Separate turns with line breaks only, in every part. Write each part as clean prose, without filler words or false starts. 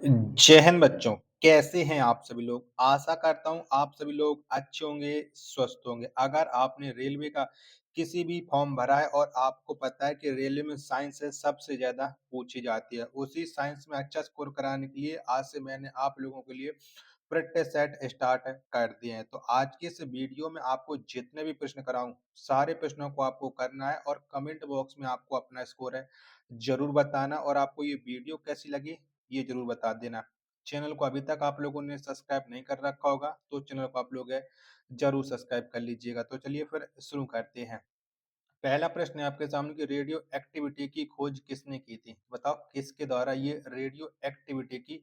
जय हिंद बच्चों, कैसे हैं आप सभी लोग? आशा करता हूँ आप सभी लोग अच्छे होंगे, स्वस्थ होंगे। अगर आपने रेलवे का किसी भी फॉर्म भरा है और आपको पता है कि रेलवे में साइंस से सबसे ज़्यादा पूछी जाती है, उसी साइंस में अच्छा स्कोर कराने के लिए आज से मैंने आप लोगों के लिए प्रैक्टिस सेट स्टार्ट कर दिए हैं। तो आज की इस वीडियो में आपको जितने भी प्रश्न कराऊँ, सारे प्रश्नों को आपको करना है और कमेंट बॉक्स में आपको अपना स्कोर है ज़रूर बताना और आपको ये वीडियो कैसी लगी ये ज़रूर बता देना। चैनल को अभी तक आप लोगों ने सब्सक्राइब नहीं कर रखा होगा, तो चैनल को आप लोग ज़रूर सब्सक्राइब कर लीजिएगा। तो चलिए फिर शुरू करते हैं। पहला प्रश्न है आपके सामने कि रेडियो एक्टिविटी की खोज किसने की थी? बताओ किसके द्वारा ये रेडियो एक्टिविटी की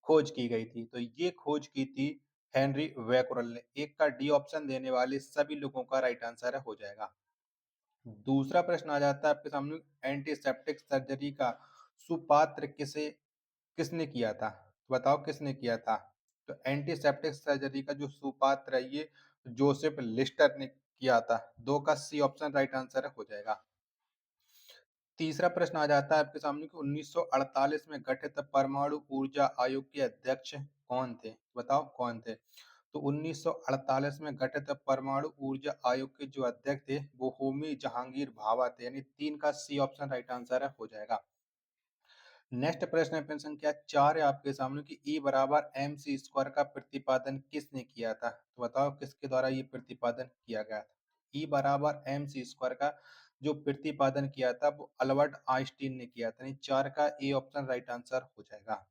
खोज की गई थी? तो ये खोज की थी हेनरी बैक्यूरेल ने। एक का डी ऑप्शन देने वाले सभी लोगों का राइट आंसर हो जाएगा। दूसरा प्रश्न आ जाता है आपके सामने एंटीसेप्टिक सर्जरी का सुपात्र किसने किया था? तो बताओ किसने किया था? तो एंटीसेप्टिक सर्जरी का जो सुपात्र है ये जोसेफ लिस्टर ने किया था। 2 का सी ऑप्शन राइट आंसर हो जाएगा। तीसरा प्रश्न आ जाता है आपके सामने कि 1948 में गठित परमाणु ऊर्जा आयोग के अध्यक्ष कौन थे? बताओ कौन थे? तो 1948 में गठित परमाणु ऊर्जा आयोग के जो अध्यक्ष थे वो होमी जहांगीर भाभा थे, यानी 3 का सी ऑप्शन राइट आंसर हो जाएगा। नेक्स्ट प्रश्न है प्रश्न संख्या 4 है आपके सामने कि E बराबर एम सी स्क्वायर का प्रतिपादन किसने किया था? तो बताओ किसके द्वारा ये प्रतिपादन किया गया था? E बराबर एम सी स्क्वायर का जो प्रतिपादन किया था वो अल्बर्ट आइंस्टीन ने किया था, यानी 4 का ए ऑप्शन राइट आंसर हो जाएगा।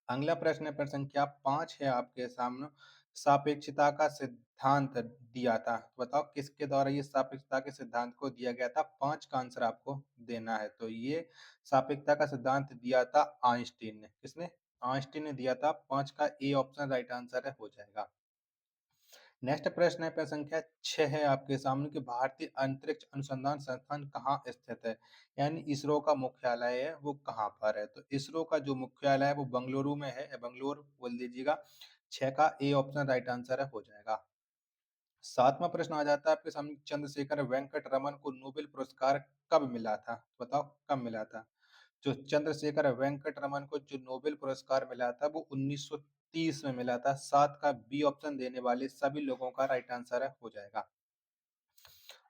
अगला प्रश्न है प्रश्न संख्या 5 है आपके सामने सापेक्षता का सिद्धांत दिया था। तो बताओ किसके द्वारा ये सापेक्षता के सिद्धांत को दिया गया था? 5 का आंसर आपको देना है। तो ये सापेक्षता का सिद्धांत दिया था आइंस्टीन ने। किसने? आइंस्टीन ने दिया था। 5 का ए ऑप्शन राइट आंसर हो जाएगा। नेक्स्ट प्रश्न है प्रश्न संख्या 6 है आपके सामने कि भारतीय अंतरिक्ष अनुसंधान संस्थान कहाँ स्थित है? यानी इसरो का मुख्यालय है वो कहाँ पर है? तो इसरो का जो मुख्यालय है वो बंगलुरु में है, बंगलोर बोल दीजिएगा। 6 का ए ऑप्शन राइट आंसर हो जाएगा। सातवां प्रश्न आ जाता है आपके सामने चंद्रशेखर वेंकट रमन को नोबेल पुरस्कार कब मिला था? बताओ कब मिला था? जो चंद्रशेखर वेंकट रमन को जो नोबेल पुरस्कार मिला था वो 1930 में मिला था। 7 का बी ऑप्शन देने वाले सभी लोगों का राइट आंसर हो जाएगा।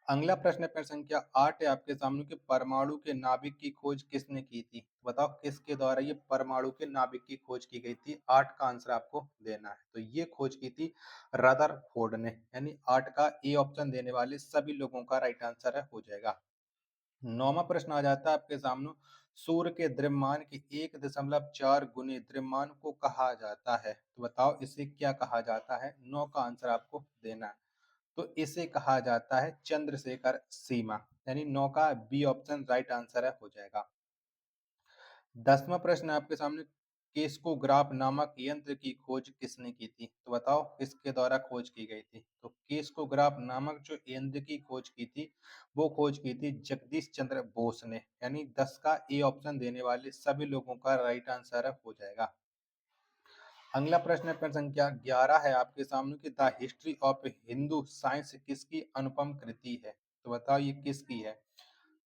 अगला प्रश्न है प्रश्न संख्या 8 है आपके सामने कि परमाणु के नाभिक की खोज किसने की थी? बताओ किसके द्वारा ये परमाणु के नाभिक की खोज की गई थी? 8 का आंसर आपको देना है। तो ये खोज की थी रदरफोर्ड ने, यानी 8 का ए ऑप्शन देने वाले सभी लोगों का राइट आंसर हो जाएगा। नौवां प्रश्न आ जाता है आपके सामने सूर्य के द्रव्यमान के 1.4 गुने द्रव्यमान को कहा जाता है? तो बताओ इसे क्या कहा जाता है? 9 का आंसर आपको देना है। तो इसे कहा जाता है चंद्रशेखर सीमा, यानी 9 का बी ऑप्शन राइट आंसर हो जाएगा। 10वां प्रश्न है आपके सामने केस्कोग्राफ नामक यंत्र की खोज किसने की थी? तो बताओ किसके द्वारा खोज की गई थी? तो केस्कोग्राफ नामक जो यंत्र की खोज की थी वो खोज की थी जगदीश चंद्र बोस ने, यानी 10 का ए ऑप्शन देने वाले सभी लोगों का राइट आंसर हो जाएगा। अगला प्रश्न है प्रश्न संख्या 11 है आपके सामने कि the history of Hindu science किसकी अनुपम कृति है? तो बताओ ये किसकी है?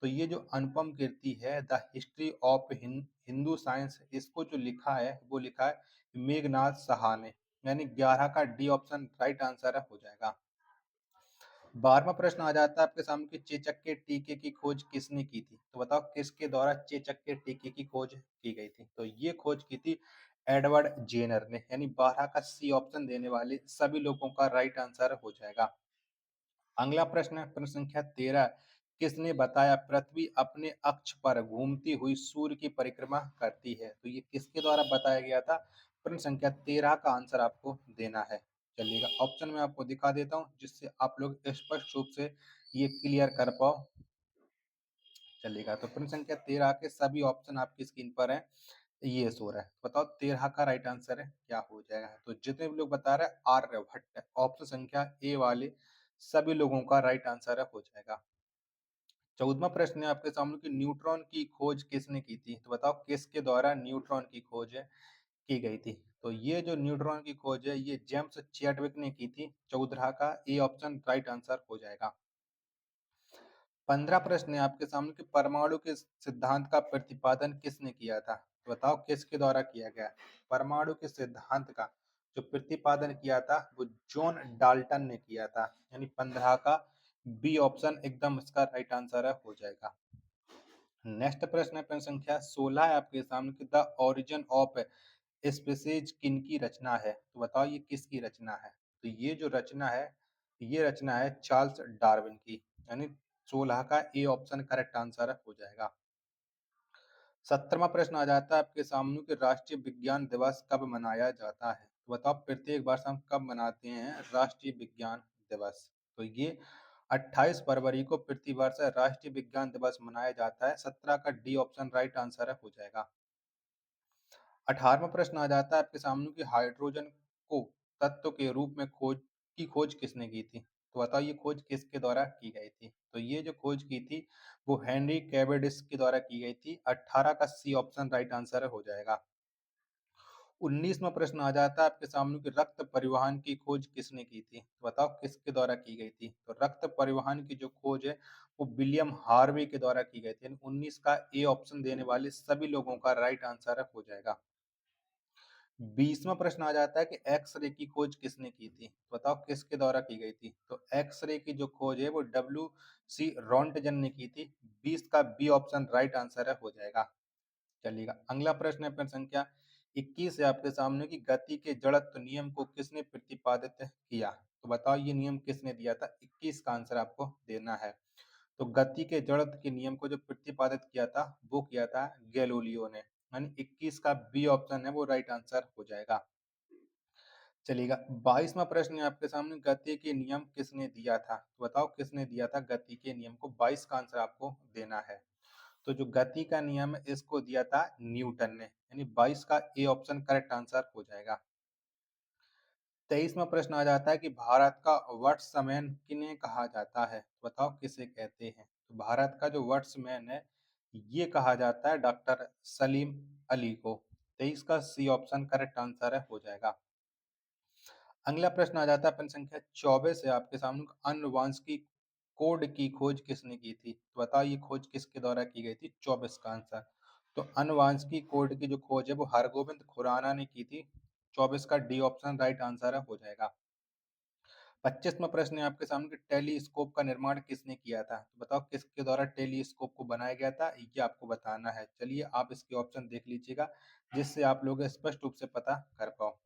तो ये जो अनुपम कीर्ति है the history of Hindu science, इसको जो लिखा है वो लिखा है मेघनाथ सहा ने, यानी 11 का डी ऑप्शन राइट आंसर हो जाएगा। 12वां प्रश्न आ जाता है आपके सामने कि चेचक के टीके की खोज किसने की थी? तो बताओ किसके द्वारा चेचक के टीके की खोज की गई थी? तो ये खोज की थी एडवर्ड जेनर ने, यानी 12 का सी ऑप्शन देने वाले सभी लोगों का राइट आंसर हो जाएगा। अगला प्रश्न है प्रश्न संख्या 13, किसने बताया पृथ्वी अपने अक्ष पर घूमती हुई सूर्य की परिक्रमा करती है? तो ये किसके द्वारा बताया गया था? प्रश्न संख्या 13 का आंसर आपको देना है। चलिएगा ऑप्शन में आपको दिखा देता हूँ जिससे आप लोग स्पष्ट रूप से ये क्लियर कर पाओ। चलिएगा तो प्रश्न संख्या 13 के सभी ऑप्शन आपकी स्क्रीन पर है, ये सो रहा है। बताओ 13 का राइट आंसर है क्या हो जाएगा? तो जितने भी लोग बता रहे हैं आर्यभट्ट, ऑप्शन संख्या ए वाले सभी लोगों का राइट आंसर हो जाएगा। 14वां प्रश्न है आपके सामने कि न्यूट्रॉन की खोज किसने की थी? तो बताओ किसके द्वारा न्यूट्रॉन की खोज की गई थी? तो ये जो न्यूट्रॉन की खोज है ये जेम्स चैडविक ने की थी। 14 का ए ऑप्शन राइट आंसर हो जाएगा। 15 प्रश्न है आपके सामने कि परमाणु के सिद्धांत का प्रतिपादन किसने किया था? तो बताओ किसके द्वारा किया गया? परमाणु के सिद्धांत का जो प्रतिपादन किया था वो जॉन डाल्टन ने किया था, यानी 15 का बी ऑप्शन एकदम इसका राइट आंसर है, हो जाएगा। नेक्स्ट प्रश्न है प्रश्न संख्या 16 है आपके सामने कि द ओरिजिन ऑफ स्पीसीज किनकी रचना है? तो बताओ ये किसकी रचना है? तो ये जो रचना है, ये रचना है चार्ल्स डार्विन की, यानी 16 का ए ऑप्शन करेक्ट आंसर है, हो जाएगा। 17वां प्रश्न आ जाता है आपके सामने कि राष्ट्रीय विज्ञान दिवस कब मनाया जाता है? तो बताओ प्रत्येक वर्ष हम कब मनाते हैं राष्ट्रीय विज्ञान दिवस? तो ये 28 फरवरी को प्रतिवर्ष राष्ट्रीय विज्ञान दिवस मनाया जाता है। 17 का डी ऑप्शन राइट आंसर है, हो जाएगा। 18वां प्रश्न आ जाता है आपके सामने कि हाइड्रोजन को तत्व के रूप में खोज किसने की थी? तो बताओ ये खोज किसके द्वारा की गई थी? तो ये जो खोज की थी वो हेनरी कैवेंडिश के द्वारा की गई थी। 18 का सी ऑप्शन राइट आंसर है, हो जाएगा। 19वां प्रश्न आ जाता है आपके सामने कि रक्त परिवहन की खोज किसने की थी? तो बताओ किसके द्वारा की गई थी? तो रक्त परिवहन की जो खोज है वो विलियम हार्वे के द्वारा की गई थी। 19 का ए ऑप्शन देने वाले सभी लोगों का राइट आंसर है, हो जाएगा। 20वां प्रश्न आ जाता है कि एक्स-रे की खोज किसने की थी? बताओ किसके द्वारा की गई थी? तो एक्स-रे की जो खोज है वो डब्ल्यू.सी. रोंटगन ने की थी। 20 का बी ऑप्शन राइट आंसर है, हो जाएगा। चलिएगा, अगला प्रश्न है प्रश्न संख्या 21 है आपके सामने कि गति के जड़त्व नियम को किसने प्रतिपादित किया? तो बताओ ये नियम किसने दिया था? 21 का आंसर आपको देना है। तो गति के जड़त्व के नियम को जो प्रतिपादित किया था वो किया था गैलीलियो ने, यानी 21 का बी ऑप्शन है वो राइट आंसर हो जाएगा। चलिएगा, 22वां प्रश्न है आपके सामने गति के नियम किसने दिया था? तो बताओ किसने दिया था गति के नियम को? 22 का आंसर आपको देना है। तो जो गति का नियम है इसको दिया था न्यूटन ने, यानी 22 का ए ऑप्शन करेक्ट आंसर हो जाएगा। 23वां प्रश्न आ जाता है कि भारत का व्हाट्समैन किन्हें कहा जाता है? बताओ किसे कहते हैं? तो भारत का जो व्हाट्समैन है ये कहा जाता है डॉक्टर सलीम अली को। 23 का सी ऑप्शन करेक्ट आंसर है, हो जाएगा। अगला प्रश्न आ जाता है प्रश्न संख्या 24 है आपके सामने, आनुवंशिकी कोड की खोज किसने की थी? तो बताओ ये खोज किसके द्वारा की गई थी? 24 का आंसर। तो आनुवंशिकी कोड की जो खोज है वो हरगोविंद खुराना ने की थी। 24 का डी ऑप्शन राइट आंसर है, हो जाएगा। 25वां प्रश्न है आपके सामने कि टेलीस्कोप का निर्माण किसने किया था? तो बताओ किसके द्वारा टेलीस्कोप को बनाया गया था? ये आपको बताना है। चलिए आप इसके ऑप्शन देख लीजिएगा जिससे आप लोग स्पष्ट रूप से पता कर पाओ।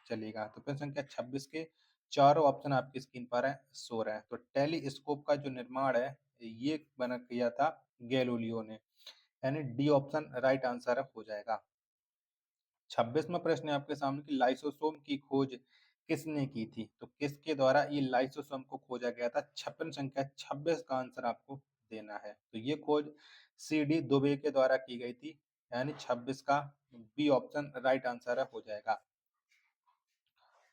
चलिएगा, तो प्रश्न संख्या 26 के चारों ऑप्शन आपकी स्क्रीन पर है, शो रहे हैं। तो टेलीस्कोप का जो निर्माण है ये बना किया था गैलीलियो ने, यानी डी ऑप्शन राइट आंसर हो जाएगा। 26वां प्रश्न है आपके सामने कि लाइसोसोम की खोज किसने की थी? तो किसके द्वारा ये लाइसोसोम को खोजा गया था? प्रश्न संख्या 26 का आंसर आपको देना है। तो ये खोज सी.डी. दुबे के द्वारा की गई थी, यानी 26 का बी ऑप्शन राइट आंसर है, हो जाएगा।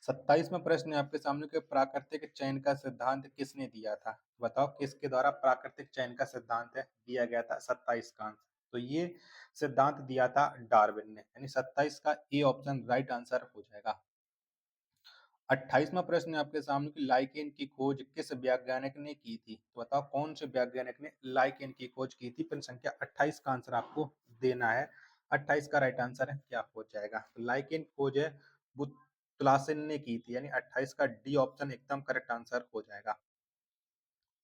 27वां प्रश्न है आपके सामने कि प्राकृतिक चयन का सिद्धांत किसने दिया था? बताओ किसके द्वारा प्राकृतिक चयन का सिद्धांत है दिया गया था? 27 का आंसर। तो ये सिद्धांत दिया था डार्विन ने, यानी 27 का ए ऑप्शन राइट आंसर हो जाएगा। 28वां प्रश्न है आपके सामने कि लाइकेन की खोज किस वैज्ञानिक ने की थी? तो बताओ कौन से वैज्ञानिक ने लाइकेन की खोज की थी? प्रश्न संख्या 28 का आंसर आपको देना है। 28 का राइट आंसर है क्या हो जाएगा? तो लाइकेन खोज है वो तुलासिन ने की थी, यानी 28 का डी ऑप्शन एकदम करेक्ट आंसर हो जाएगा।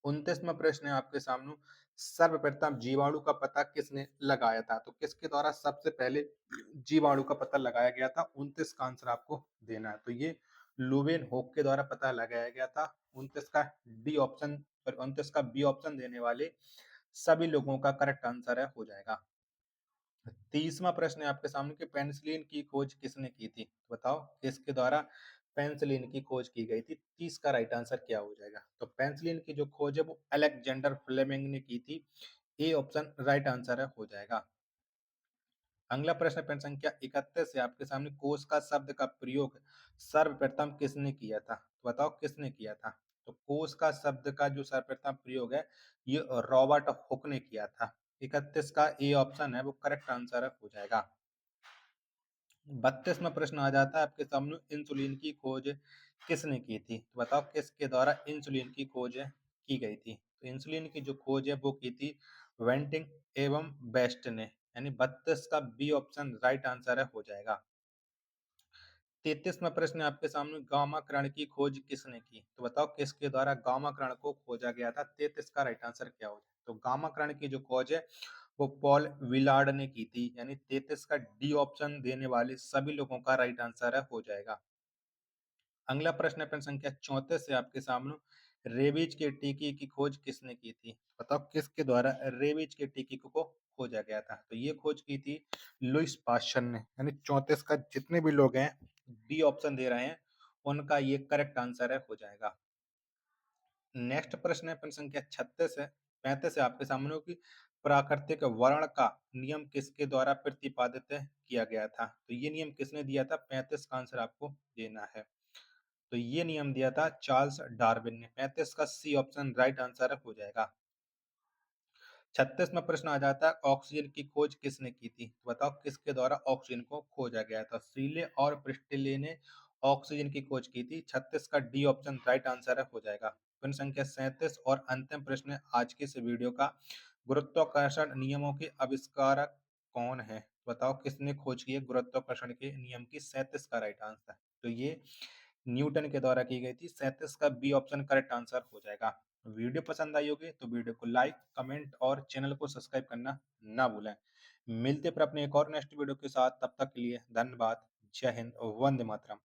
29वां प्रश्न है आपके सामने, सर्वप्रथम जीवाणु का पता किसने लगाया था? तो किसके द्वारा सबसे पहले जीवाणु का पता लगाया गया था? 29 का आंसर आपको देना है। तो ये लुवेन होक के द्वारा पता लगाया गया था। 29 का डी ऑप्शन और 29 का बी ऑप्शन देने वाले सभी लोगों का करेक्ट आंसर है, हो जाएगा। 30वां प्रश्न है आपके सामने कि पेनिसिलिन की खोज किसने की थी? बताओ किसके द्वारा पेनिसिलिन की खोज की गई थी? 30 का राइट आंसर क्या हो जाएगा? तो पेनिसिलिन की जो खोज है वो अलेक्जेंडर फ्लेमिंग ने की थी। ए ऑप्शन राइट आंसर है, हो जाएगा। अगला प्रश्न पेन संख्या 31 है आपके सामने, कोष का शब्द का प्रयोग सर्वप्रथम किसने किया था? तो बताओ किसने किया था? तो कोष का शब्द का जो सर्वप्रथम प्रयोग है ये रॉबर्ट हुक ने किया था। 31 का ए ऑप्शन है वो करेक्ट आंसर है, हो जाएगा। 32वां प्रश्न आ जाता है आपके सामने, इंसुलिन की खोज किसने की थी? तो बताओ किसके द्वारा इंसुलिन की खोज की गई थी? तो इंसुलिन की जो खोज है वो की थी वेंटिंग एवं बेस्ट ने, यानी 32 का बी ऑप्शन राइट आंसर है हो जाएगा। 33वां प्रश्न है आपके सामने, गामा करण की खोज किसने की? तो बताओ किसके द्वारा गामा करण को खोजा गया था? 33 का राइट आंसर क्या हो जाए? तो गामा करण की जो खोज है वो पॉल विलार्ड ने की थी, यानी 33 का डी ऑप्शन देने वाले सभी लोगों का राइट आंसर है हो जाएगा। अगला प्रश्न है प्रश्न संख्या 34 है आपके सामने, रेबीज के टीके की खोज किसने की थी? बताओ किसके द्वारा रेबीज के टीके को खोजा गया था? तो ये खोज की थी लुईस पास्चर ने, यानी 34 का जितने भी लोग हैं बी ऑप्शन दे रहे हैं उनका ये करेक्ट आंसर है हो जाएगा। नेक्स्ट प्रश्न है प्रश्न संख्या 36 है 35 है आपके सामने हो कि प्राकृतिक वर्ण का नियम किसके द्वारा प्रतिपादित किया गया था? तो ये नियम किसने दिया था? 35 का आंसर आपको देना है। तो ये नियम दिया था चार्ल्स डार्विन ने। 35 का सी ऑप्शन राइट आंसर हो जाएगा। 36वां प्रश्न आ जाता है, ऑक्सीजन की खोज किसने की थी? तो बताओ किसके द्वारा ऑक्सीजन को खोजा गया था? सीले और प्रिस्टले ने ऑक्सीजन की खोज की थी। 36 का डी ऑप्शन राइट आंसर हो जाएगा। प्रश्न संख्या 37 और अंतिम प्रश्न आज की इस वीडियो का, गुरुत्वाकर्षण नियमों के आविष्कारक कौन है? बताओ किसने खोज की है गुरुत्वाकर्षण के नियम की? 37 का राइट आंसर, तो ये न्यूटन के द्वारा की गई थी। 37 का बी ऑप्शन करेक्ट आंसर हो जाएगा। वीडियो पसंद आई होगी तो वीडियो को लाइक, कमेंट और चैनल को सब्सक्राइब करना ना भूलें। मिलते हैं फिर अपने एक और नेक्स्ट वीडियो के साथ, तब तक के लिए धन्यवाद। जय हिंद, वंदे मातरम।